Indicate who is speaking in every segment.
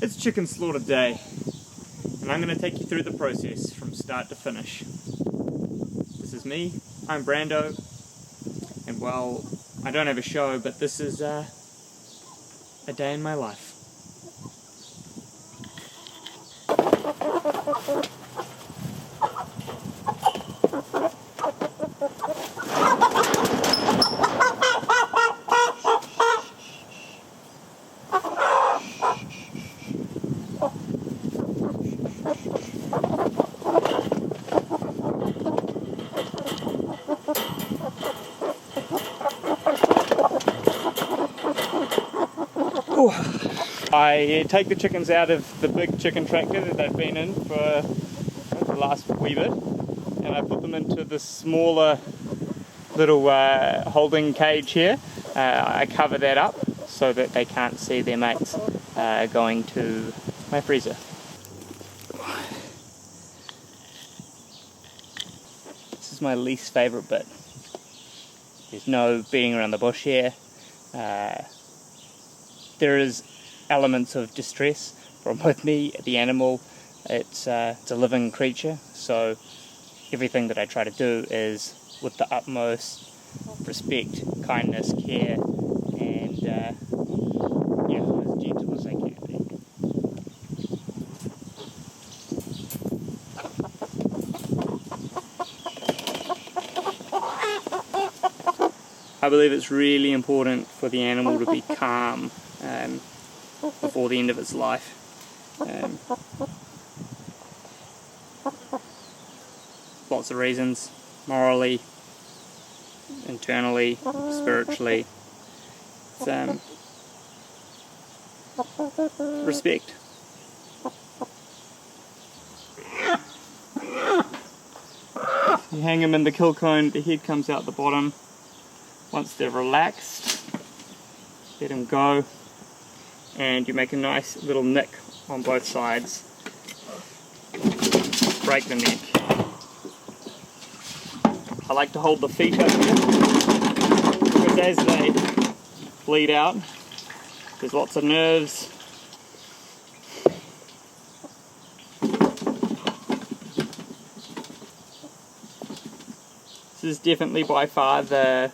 Speaker 1: It's chicken slaughter day, and I'm going to take you through the process from start to finish. This is me, I'm Brando, and well, I don't have a show, but this is a day in my life. I take the chickens out of the big chicken tractor that they've been in for the last wee bit, and I put them into the smaller little holding cage here. I cover that up so that they can't see their mates going to my freezer. This is my least favourite bit. There's no beating around the bush here. There is elements of distress from both me, the animal. It's a living creature, so everything that I try to do is with the utmost respect, kindness, care, and as gentle as I can be. I believe it's really important for the animal to be calm before the end of its life. Lots of reasons, morally, internally, spiritually. It's, respect. You hang them in the kill cone, the head comes out the bottom. Once they're relaxed, let them go, and you make a nice little nick on both sides. Break the neck. I like to hold the feet up here, because as they bleed out, there's lots of nerves. This is definitely by far the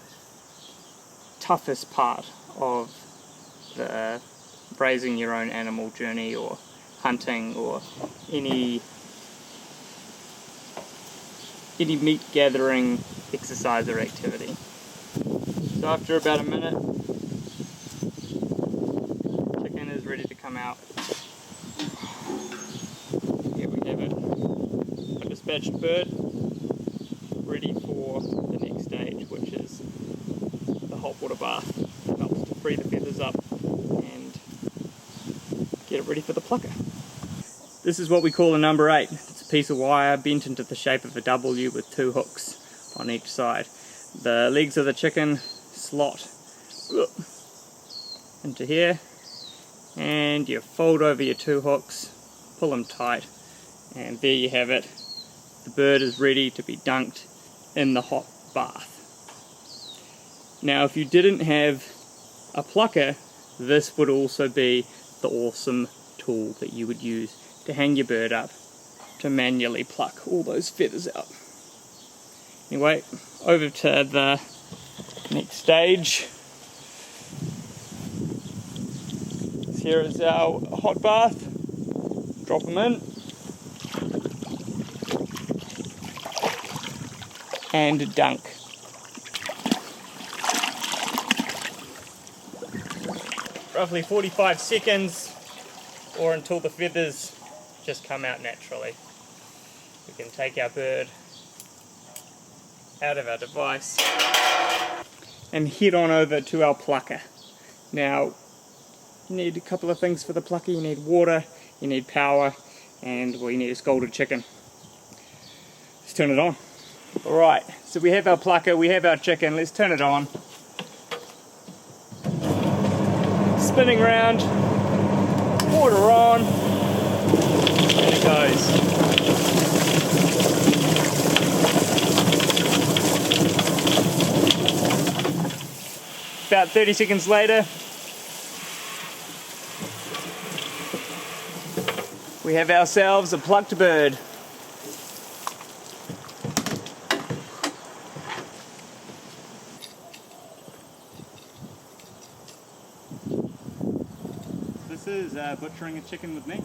Speaker 1: toughest part of the raising your own animal journey, or hunting, or any meat gathering exercise or activity. So after about a minute, chicken is ready to come out. Here we have it, a dispatched bird, ready for the next stage, which is the hot water bath. It helps to free the feathers up and get it ready for the plucker. This is what we call a number 8. It's a piece of wire bent into the shape of a W with 2 hooks on each side. The legs of the chicken slot into here, and you fold over your 2 hooks, pull them tight, and there you have it. The bird is ready to be dunked in the hot bath. Now, if you didn't have a plucker, this would also be the awesome tool that you would use to hang your bird up to manually pluck all those feathers out. Anyway, over to the next stage. Here is our hot bath. Drop them in. And dunk. Roughly 45 seconds, or until the feathers just come out naturally. We can take our bird out of our device and head on over to our plucker. Now, you need a couple of things for the plucker. You need water, you need power, and well, you need a scalded chicken. Let's turn it on. Alright, so we have our plucker, we have our chicken, let's turn it on. Spinning round, water on, and it goes. About 30 seconds later, we have ourselves a plucked bird. This is butchering a chicken with me.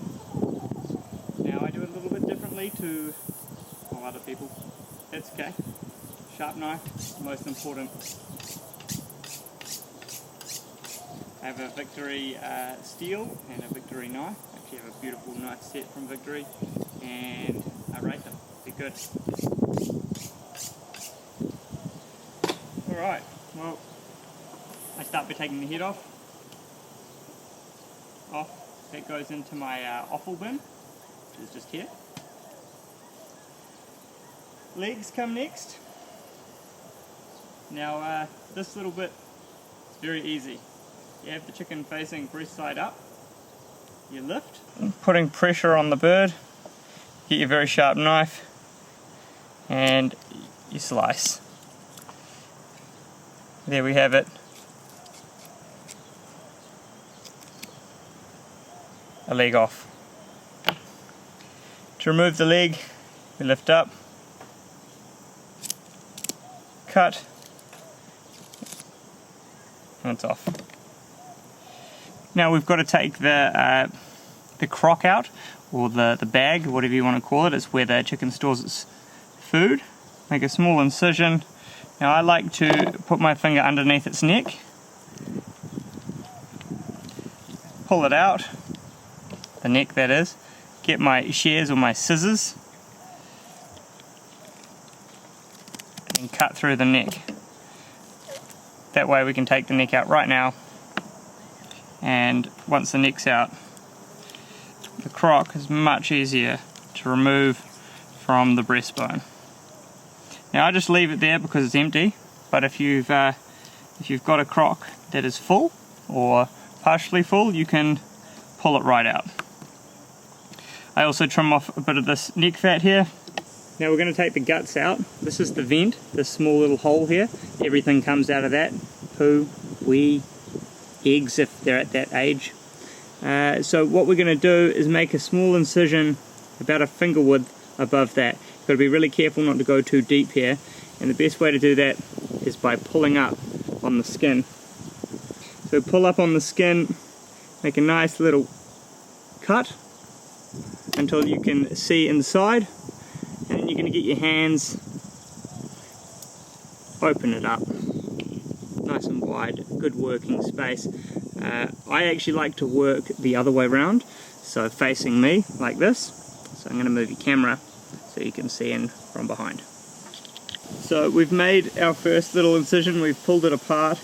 Speaker 1: Now I do it a little bit differently to all other people. That's okay. Sharp knife, most important. I have a Victory steel and a Victory knife. I actually have a beautiful knife set from Victory, and I rate them. They're good. Alright, well, I start by taking the head off. That goes into my offal bin, which is just here. Legs come next. Now this little bit is very easy. You have the chicken facing breast side up. You lift. Putting pressure on the bird. Get your very sharp knife and you slice. There we have it. A leg off. To remove the leg, we lift up, cut, and it's off. Now we've got to take the crock out, or the bag, whatever you want to call it. It's where the chicken stores its food. Make a small incision. Now I like to put my finger underneath its neck, pull it out, the neck that is, get my shears or my scissors and cut through the neck. That way we can take the neck out right now, and once the neck's out, the crock is much easier to remove from the breastbone. Now I just leave it there because it's empty, but if you've got a crock that is full or partially full, you can pull it right out. I also trim off a bit of this neck fat here. Now we're going to take the guts out. This is the vent, this small little hole here. Everything comes out of that. Poo, wee, eggs if they're at that age. So what we're going to do is make a small incision about a finger width above that. You've got to be really careful not to go too deep here, and the best way to do that is by pulling up on the skin. So pull up on the skin, make a nice little cut until you can see inside, and then you're going to get your hands, open it up nice and wide, good working space. I actually like to work the other way around, so facing me like this. So I'm going to move your camera so you can see in from behind. So we've made our first little incision, we've pulled it apart.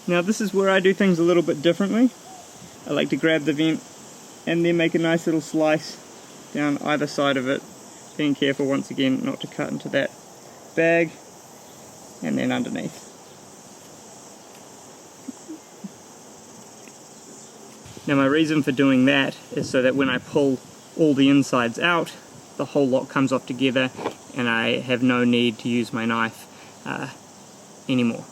Speaker 1: Now this is where I do things a little bit differently. I like to grab the vent and then make a nice little slice down either side of it, being careful once again not to cut into that bag, and then underneath. Now my reason for doing that is so that when I pull all the insides out, the whole lot comes off together and I have no need to use my knife anymore.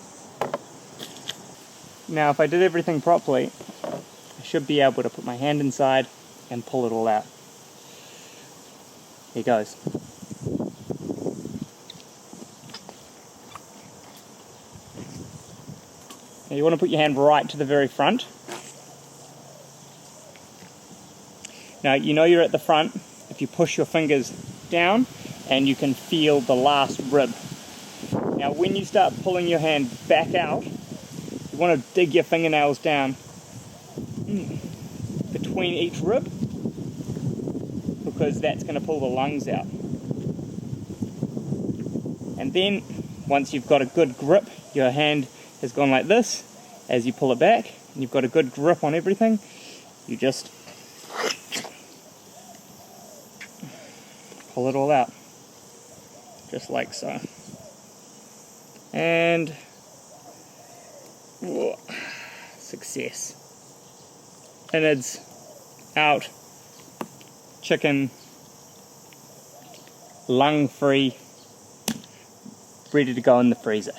Speaker 1: Now if I did everything properly, I should be able to put my hand inside and pull it all out. Here goes. Now you want to put your hand right to the very front. Now you know you're at the front if you push your fingers down and you can feel the last rib. Now when you start pulling your hand back out, you want to dig your fingernails down between each rib, because that's going to pull the lungs out. And then once you've got a good grip, your hand has gone like this, as you pull it back and you've got a good grip on everything, you just pull it all out, just like so. And whoa, success. Innards out, chicken lung free, ready to go in the freezer.